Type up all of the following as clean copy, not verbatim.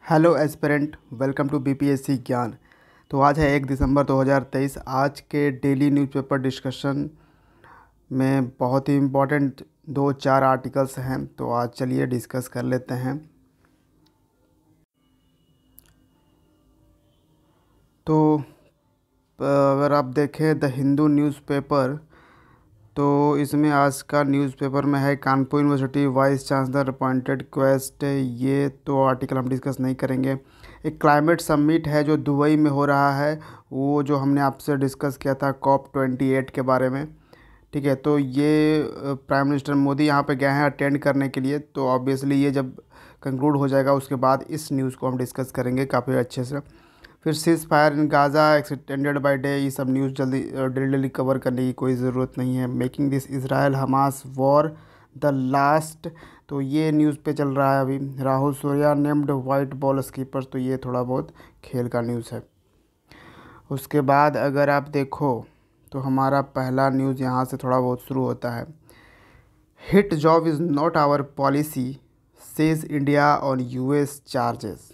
Hello aspirant, welcome to BPSC Gyan. तो आज है 1 दिसंबर 2023। आज के डेली न्यूज़पेपर डिस्कशन में बहुत ही इम्पोर्टेंट 2-4 आर्टिकल्स हैं, तो आज चलिए डिस्कस कर लेते हैं। तो अगर आप देखें द हिंदू न्यूज़पेपर, तो इसमें आज का न्यूज़पेपर में है Kanpur university vice chancellor appointed quest. ये तो आर्टिकल हम डिस्कस नहीं करेंगे। एक क्लाइमेट समिट है जो दुबई में हो रहा है, वो जो हमने आपसे डिस्कस किया था COP28 के बारे में। ठीक है, तो ये प्राइम मिनिस्टर मोदी यहाँ पे गए हैं अटेंड करने के लिए। तो ऑब्वियसली ये जब कंक्लूड हो जाएगा उसके बाद इस न्यूज़ को हम डिस्कस करेंगे काफ़ी अच्छे से। फिर seize fire in Gaza extended by day, ये सब न्यूज़ जल्दी डेली कवर करने की कोई ज़रूरत नहीं है। Making this Israel Hamas war the last, तो ये न्यूज़ पे चल रहा है अभी। Rahul Surya named white ball skippers, तो ये थोड़ा बहुत खेल का न्यूज़ है। उसके बाद अगर आप देखो तो हमारा पहला न्यूज़ यहाँ से थोड़ा बहुत शुरू होता है। Hit job is not our policy says India on US charges.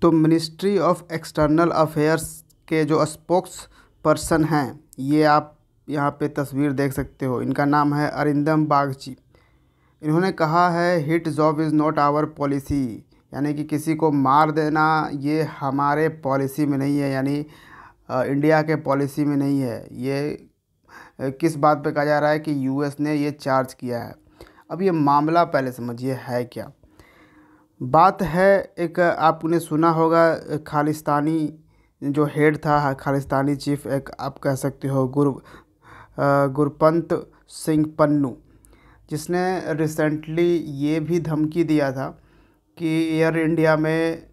तो मिनिस्ट्री ऑफ एक्सटर्नल अफेयर्स के जो स्पोक्स पर्सन हैं, ये आप यहाँ पे तस्वीर देख सकते हो, इनका नाम है अरिंदम बागची। इन्होंने कहा है hit job is not our policy, यानी कि किसी को मार देना ये हमारे पॉलिसी में नहीं है, यानी इंडिया के पॉलिसी में नहीं है। ये किस बात पे कहा जा रहा है कि यूएस ने ये चार्ज किया है। अब ये मामला पहले समझिए है क्या। बात है, एक आपने सुना होगा खालिस्तानी जो हेड था, खालिस्तानी चीफ, एक आप कह सकते हो गुरपंत सिंह पन्नू, जिसने रिसेंटली ये भी धमकी दिया था कि एयर इंडिया में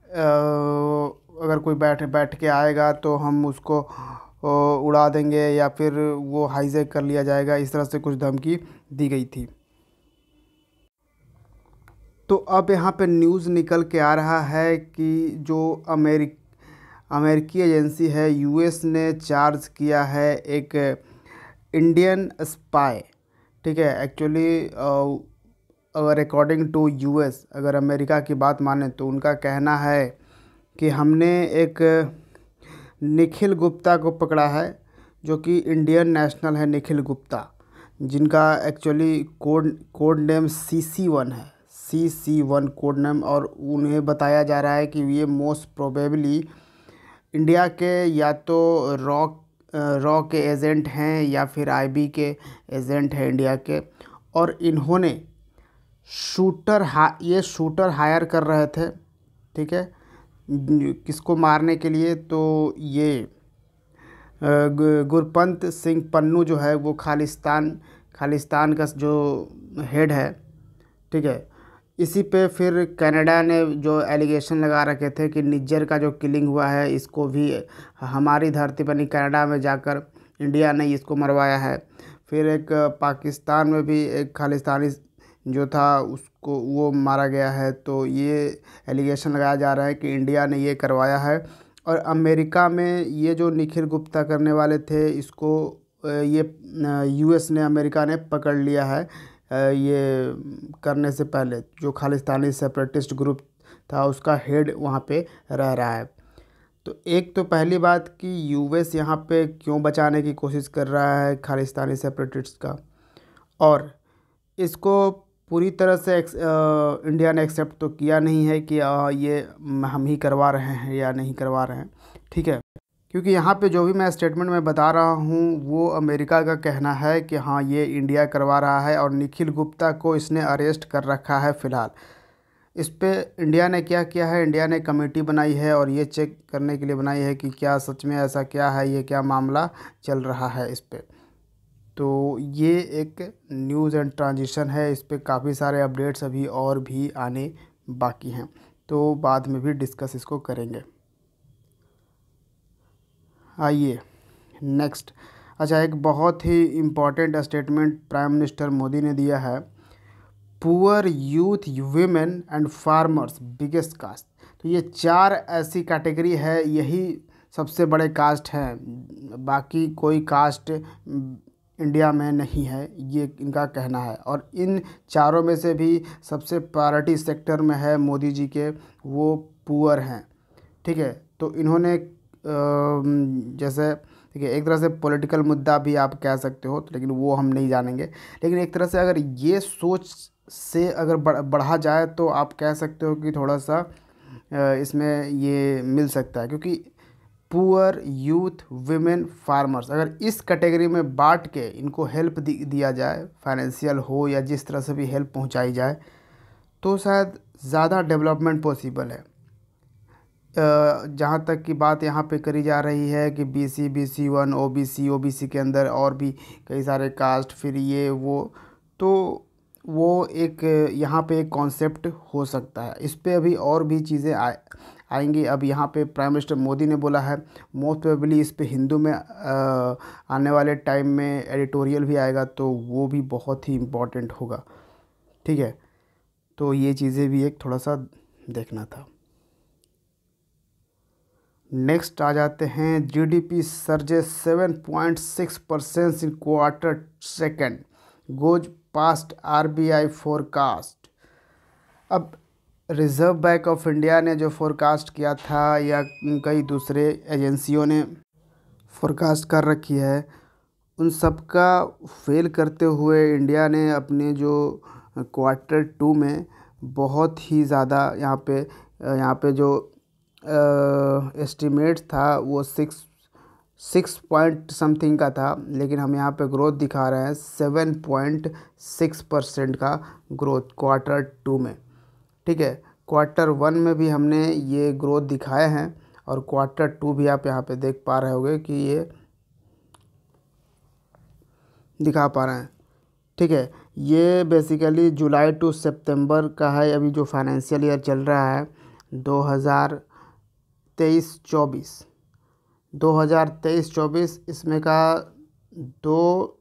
अगर कोई बैठ के आएगा तो हम उसको उड़ा देंगे या फिर वो हाईजैक कर लिया जाएगा, इस तरह से कुछ धमकी दी गई थी। तो अब यहाँ पे न्यूज़ निकल के आ रहा है कि जो अमेरिकी एजेंसी है यूएस ने चार्ज किया है एक इंडियन स्पाई। ठीक है, एक्चुअली अगर अकॉर्डिंग टू यूएस, अगर अमेरिका की बात माने तो उनका कहना है कि हमने एक निखिल गुप्ता को पकड़ा है, जो कि इंडियन नेशनल है निखिल गुप्ता, जिनका एक्चुअली कोड नेम CC1 है, CC1 कोड नेम। और उन्हें बताया जा रहा है कि ये मोस्ट प्रोबेबली इंडिया के या तो रॉ के एजेंट हैं या फिर IB के एजेंट हैं इंडिया के। और इन्होंने ये शूटर हायर कर रहे थे, ठीक है, किसको मारने के लिए। तो ये गुरपंत सिंह पन्नू जो है वो खालिस्तान का जो हेड है, ठीक है। इसी पे फिर कनाडा ने जो एलिगेशन लगा रखे थे कि निज्जर का जो किलिंग हुआ है इसको भी हमारी धरती पर नहीं, कनाडा में जाकर इंडिया ने इसको मरवाया है। फिर एक पाकिस्तान में भी एक खालिस्तानी जो था उसको वो मारा गया है। तो ये एलिगेशन लगाया जा रहा है कि इंडिया ने ये करवाया है। और अमेरिका में ये जो निखिल गुप्ता करने वाले थे, इसको ये यूएस ने, अमेरिका ने पकड़ लिया है। ये करने से पहले जो खालिस्तानी सेपरेटिस्ट ग्रुप था उसका हेड वहाँ पे रह रहा है। तो एक तो पहली बात कि यूएस यहाँ पे क्यों बचाने की कोशिश कर रहा है खालिस्तानी सेपरेटिस्ट का, और इसको पूरी तरह से इंडिया ने एक्सेप्ट तो किया नहीं है कि ये हम ही करवा रहे हैं या नहीं करवा रहे हैं, ठीक है। क्योंकि यहाँ पे जो भी मैं स्टेटमेंट में बता रहा हूँ वो अमेरिका का कहना है कि हाँ ये इंडिया करवा रहा है, और निखिल गुप्ता को इसने अरेस्ट कर रखा है फ़िलहाल। इस पे इंडिया ने क्या किया है, इंडिया ने कमेटी बनाई है और ये चेक करने के लिए बनाई है कि क्या सच में ऐसा क्या है, ये क्या मामला चल रहा है इस पे। तो ये एक न्यूज़ एंड ट्रांजिशन है, इस पे काफ़ी सारे अपडेट्स अभी और भी आने बाकी हैं, तो बाद में भी डिस्कस इसको करेंगे। आइए नेक्स्ट। अच्छा, एक बहुत ही important statement prime minister Modi ने दिया है। Poor youth, women and farmers biggest caste. तो ये 4 ऐसी कैटेगरी है, यही सबसे बड़े कास्ट हैं, बाकी कोई कास्ट इंडिया में नहीं है, ये इनका कहना है। और इन चारों में से भी सबसे प्रायोरिटी सेक्टर में है मोदी जी के, वो पुअर हैं। ठीक है, तो इन्होंने जैसे देखिए, एक तरह से पॉलिटिकल मुद्दा भी आप कह सकते हो, तो लेकिन वो हम नहीं जानेंगे। लेकिन एक तरह से अगर ये सोच से अगर बढ़ा जाए तो आप कह सकते हो कि थोड़ा सा इसमें ये मिल सकता है, क्योंकि पुअर, यूथ, विमेन, फार्मर्स, अगर इस कैटेगरी में बांट के इनको हेल्प दिया जाए, फाइनेंशियल हो या जिस तरह से भी हेल्प पहुंचाई जाए, तो शायद ज़्यादा डेवलपमेंट पॉसिबल है। जहाँ तक की बात यहाँ पे करी जा रही है कि BC, BC1, OBC के अंदर और भी कई सारे कास्ट, फिर ये वो, तो वो एक यहाँ पे एक कॉन्सेप्ट हो सकता है। इस पे अभी और भी चीज़ें आएंगी। अब यहाँ पे प्राइम मिनिस्टर मोदी ने बोला है, मोस्ट प्रोबेबली इस पे हिंदू में आने वाले टाइम में एडिटोरियल भी आएगा, तो वो भी बहुत ही इम्पोर्टेंट होगा। ठीक है, तो ये चीज़ें भी एक थोड़ा सा देखना था। नेक्स्ट आ जाते हैं, GDP सर्जे 7.6% इन quarter second, goes past RBI forecast. अब रिज़र्व बैंक ऑफ इंडिया ने जो फोरकास्ट किया था, या कई दूसरे एजेंसियों ने फोरकास्ट कर रखी है, उन सब का फेल करते हुए इंडिया ने अपने जो Q2 में बहुत ही ज़्यादा यहाँ पे जो एस्टिमेट था वो 6 पॉइंट समथिंग का था, लेकिन हम यहाँ पे ग्रोथ दिखा रहे हैं 7.6% का ग्रोथ Q2 में। ठीक है, Q1 में भी हमने ये ग्रोथ दिखाए हैं, और Q2 भी आप यहाँ पे देख पा रहे होंगे कि ये दिखा पा रहे हैं। ठीक है, ये बेसिकली जुलाई टू सितंबर का है, अभी जो फाइनेंशियल ईयर चल रहा है 2023-24 इसमें का दो,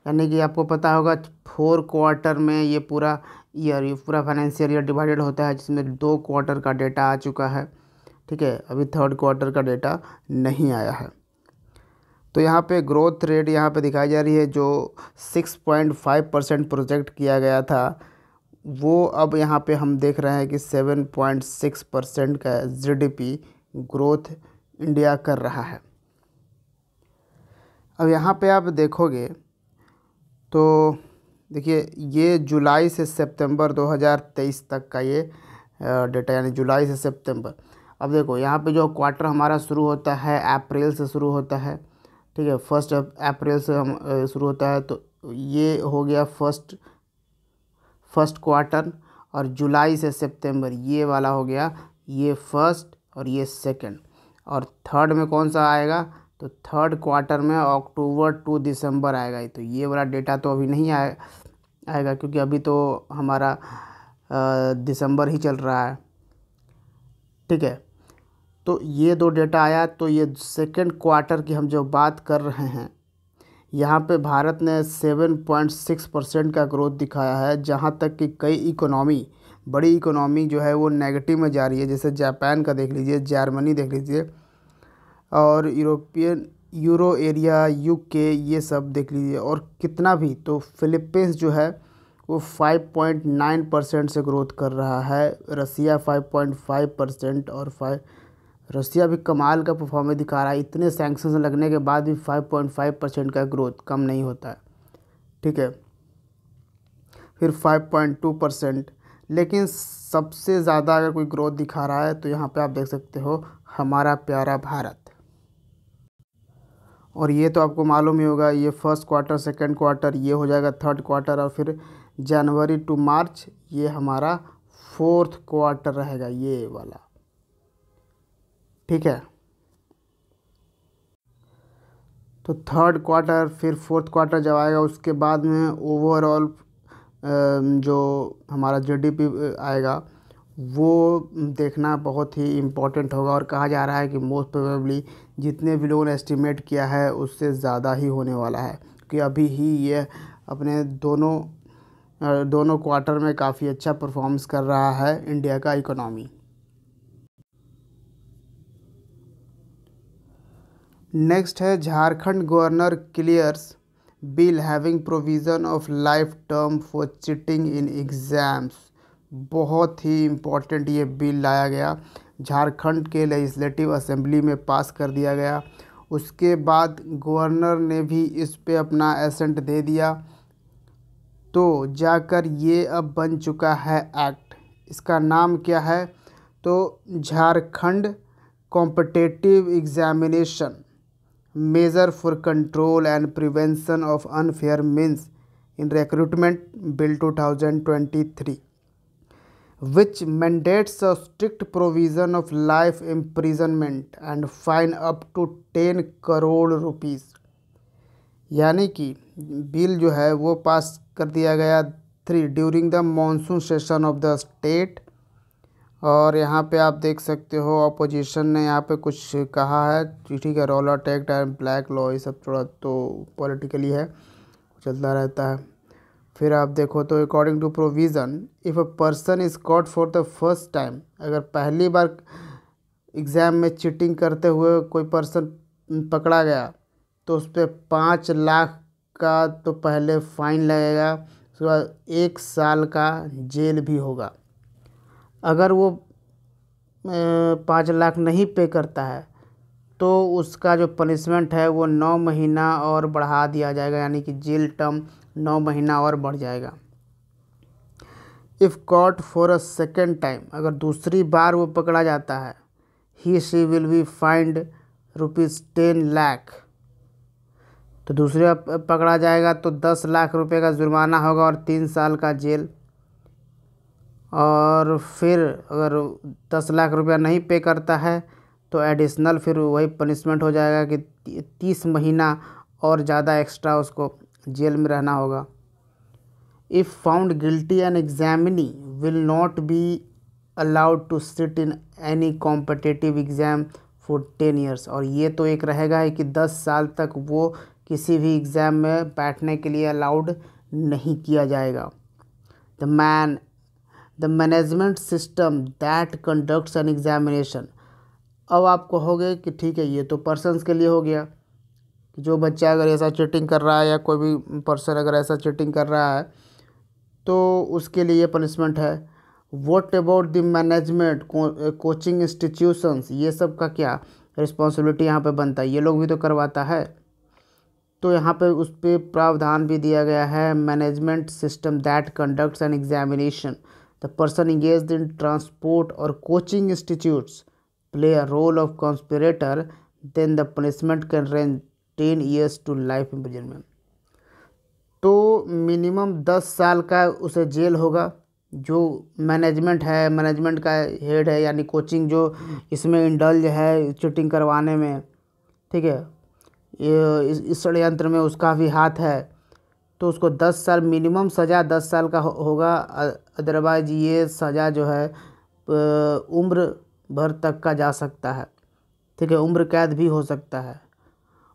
यानी कि आपको पता होगा 4 क्वार्टर में ये पूरा फाइनेंशियल ईयर डिवाइडेड होता है, जिसमें 2 क्वार्टर का डेटा आ चुका है। ठीक है, अभी 3rd क्वार्टर का डेटा नहीं आया है। तो यहाँ पे ग्रोथ रेट यहाँ पे दिखाई जा रही है, जो 6.5% प्रोजेक्ट किया गया था, वो अब यहाँ पे हम देख रहे हैं कि 7.6% का GDP ग्रोथ इंडिया कर रहा है। अब यहाँ पे आप देखोगे तो देखिए, ये जुलाई से सितंबर 2023 तक का ये डेटा, यानी जुलाई से सितंबर। अब देखो यहाँ पे जो क्वार्टर हमारा शुरू होता है अप्रैल से शुरू होता है। ठीक है, 1 अप्रैल से हम शुरू होता है, तो ये हो गया फर्स्ट क्वार्टर, और जुलाई से सितंबर ये वाला हो गया ये फर्स्ट, और ये सेकंड। और थर्ड में कौन सा आएगा, तो 3rd क्वार्टर में अक्टूबर टू दिसंबर आएगा। तो ये वाला डेटा तो अभी नहीं आएगा, क्योंकि अभी तो हमारा दिसंबर ही चल रहा है। ठीक है, तो ये 2 डेटा आया। तो ये 2nd क्वार्टर की हम जो बात कर रहे हैं, यहाँ पे भारत ने 7.6% का ग्रोथ दिखाया है, जहाँ तक कि कई बड़ी इकोनॉमी जो है वो नेगेटिव में जा रही है। जैसे जापान का देख लीजिए, जर्मनी देख लीजिए, और यूरो एरिया, UK, ये सब देख लीजिए। और कितना भी, तो फिलीपींस जो है वो 5.9% से ग्रोथ कर रहा है, रसिया 5.5%, और रसिया भी कमाल का परफॉर्मेंस दिखा रहा है। इतने सैंक्शंस लगने के बाद भी 5.5% का ग्रोथ कम नहीं होता है। ठीक है, फिर 5.2%। लेकिन सबसे ज़्यादा अगर कोई ग्रोथ दिखा रहा है, तो यहाँ पे आप देख सकते हो हमारा प्यारा भारत। और ये तो आपको मालूम ही होगा, ये 1st क्वार्टर, 2nd क्वार्टर, ये हो जाएगा 3rd क्वार्टर, और फिर जनवरी टू मार्च ये हमारा 4th क्वार्टर रहेगा, ये वाला। ठीक है, तो 3rd क्वार्टर फिर 4th क्वार्टर जब आएगा, उसके बाद में ओवरऑल जो हमारा GDP आएगा, वो देखना बहुत ही इम्पोर्टेंट होगा। और कहा जा रहा है कि मोस्ट प्रोबेबली जितने भी लोगों ने एस्टिमेट किया है उससे ज़्यादा ही होने वाला है, कि अभी ही ये अपने दोनों क्वार्टर में काफ़ी अच्छा परफॉर्मेंस कर रहा है इंडिया का इकोनॉमी। नेक्स्ट है, Jharkhand governor clears bill having provision of life term for cheating in exams. बहुत ही इम्पोर्टेंट ये बिल लाया गया, झारखंड के लेजिस्लेटिव असेंबली में पास कर दिया गया। उसके बाद गवर्नर ने भी इस पे अपना एसेंट दे दिया, तो जाकर ये अब बन चुका है एक्ट। इसका नाम क्या है? तो Jharkhand competitive examination measure for control and prevention of unfair means in recruitment bill 2023, which mandates a strict provision of life imprisonment and fine up to 10 crore rupees. यानी कि बिल जो है वो पास कर दिया गया during the monsoon session of the state. और यहाँ पे आप देख सकते हो अपोजिशन ने यहाँ पे कुछ कहा है, ठीक है, Rowlatt act and black law, ये सब थोड़ा तो पॉलिटिकली है, चलता रहता है। फिर आप देखो तो according to provision, if a person is caught for the first time, अगर पहली बार एग्ज़ाम में चीटिंग करते हुए कोई पर्सन पकड़ा गया तो उस पर 5 लाख का तो पहले फ़ाइन लगेगा, उसके बाद 1 साल का जेल भी होगा। अगर वो 5 लाख नहीं पे करता है तो उसका जो पनिशमेंट है वो 9 महीना और बढ़ा दिया जाएगा, यानी कि जेल टर्म 9 महीना और बढ़ जाएगा। If caught for a second time, अगर दूसरी बार वो पकड़ा जाता है, he she will be fined ₹10 lakh. तो दूसरी बार पकड़ा जाएगा तो 10 लाख रुपए का जुर्माना होगा और 3 साल का जेल। और फिर अगर 10 लाख रुपया नहीं पे करता है तो एडिशनल फिर वही पनिशमेंट हो जाएगा कि 30 महीना और ज़्यादा एक्स्ट्रा उसको जेल में रहना होगा। If found guilty an examinee will not be allowed to sit in any competitive exam for 10 years. और ये तो एक रहेगा है कि 10 साल तक वो किसी भी एग्ज़ाम में बैठने के लिए अलाउड नहीं किया जाएगा। The management system that conducts an examination. अब आप कहोगे कि ठीक है, ये तो पर्सन्स के लिए हो गया, जो बच्चा अगर ऐसा चीटिंग कर रहा है या कोई भी पर्सन अगर ऐसा चीटिंग कर रहा है तो उसके लिए पनिशमेंट है। What about the management, coaching institutions, ये सब का क्या रिस्पॉन्सिबिलिटी यहाँ पे बनता है? ये लोग भी तो करवाता है। तो यहाँ पे उस पर प्रावधान भी दिया गया है, management system that conducts an examination, the person engaged in transport और coaching institutes play a role of conspirator, then the punishment can range 10 years to life imprisonment. तो मिनिमम 10 साल का उसे जेल होगा। जो मैनेजमेंट है, मैनेजमेंट का head है, यानी कोचिंग जो इसमें इंडल्ज है चीटिंग करवाने में, ठीक है, इस षड्यंत्र में उसका भी हाथ है, तो उसको 10 साल मिनिमम सज़ा 10 साल का होगा। अदरवाइज ये सज़ा जो है उम्र भर तक का जा सकता है, ठीक है, उम्र कैद भी हो सकता है।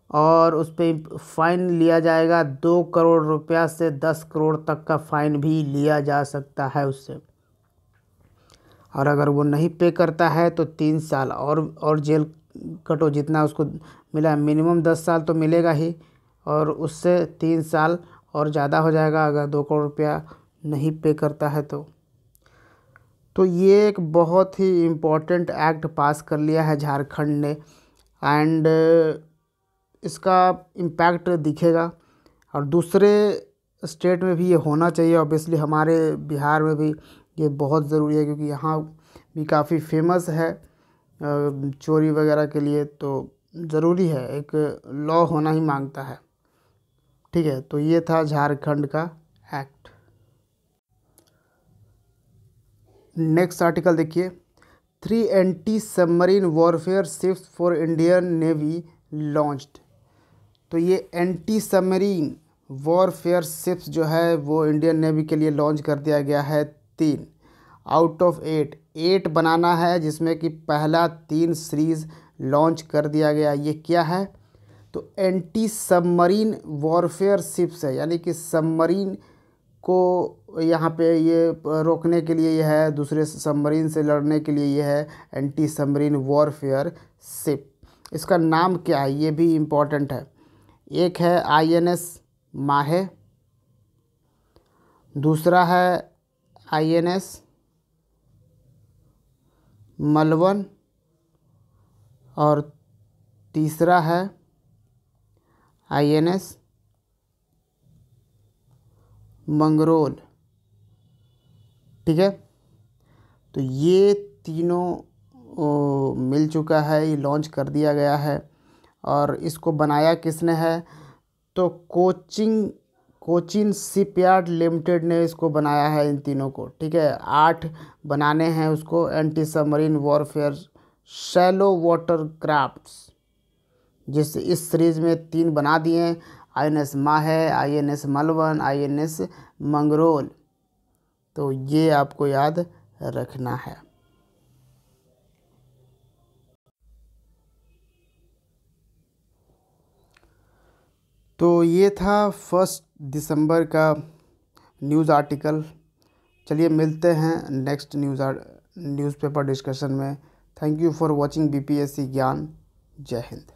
और उस पर फ़ाइन लिया जाएगा 2 करोड़ रुपया से 10 करोड़ तक का फ़ाइन भी लिया जा सकता है उससे। और अगर वो नहीं पे करता है तो 3 साल और जेल कटो, जितना उसको मिला मिनिमम 10 साल तो मिलेगा ही, और उससे 3 साल और ज़्यादा हो जाएगा अगर 2 करोड़ रुपया नहीं पे करता है तो ये एक बहुत ही इम्पोर्टेंट एक्ट पास कर लिया है झारखंड ने। एंड इसका इम्पैक्ट दिखेगा और दूसरे स्टेट में भी ये होना चाहिए। ऑब्वियसली हमारे बिहार में भी ये बहुत ज़रूरी है, क्योंकि यहाँ भी काफ़ी फेमस है चोरी वगैरह के लिए, तो ज़रूरी है, एक लॉ होना ही मांगता है, ठीक है। तो ये था झारखंड का एक्ट। नेक्स्ट आर्टिकल देखिए, 3 anti submarine warfare ships for Indian navy launched. तो ये एंटी सबमरीन वॉरफेयर शिप्स जो है वो इंडियन नेवी के लिए लॉन्च कर दिया गया है। 3 आउट ऑफ 8 बनाना है, जिसमें कि पहला 3 सीरीज़ लॉन्च कर दिया गया। ये क्या है? तो एंटी सबमरीन वॉरफेयर शिप्स है, यानी कि सबमरीन को यहाँ पे ये रोकने के लिए ये है, दूसरे सबमरीन से लड़ने के लिए ये है एंटी सबमरीन वॉरफेयर शिप। इसका नाम क्या है ये भी इम्पोर्टेंट है। एक है INS माहे, दूसरा है INS मलवन और तीसरा है INS मंगरोल। ठीक है, तो ये तीनों मिल चुका है, ये लॉन्च कर दिया गया है। और इसको बनाया किसने है, तो कोचिन शिपयार्ड लिमिटेड ने इसको बनाया है इन तीनों को। ठीक है, 8 बनाने हैं उसको, anti submarine warfare shallow water crafts, जिस इस सीरीज़ में 3 बना दिए, INS माहे, INS मलवन, INS मंगरोल। तो ये आपको याद रखना है। तो ये था 1 दिसंबर का न्यूज़ आर्टिकल। चलिए मिलते हैं नेक्स्ट न्यूज़पेपर डिस्कशन में। Thank you for watching BPSC ज्ञान। जय हिंद।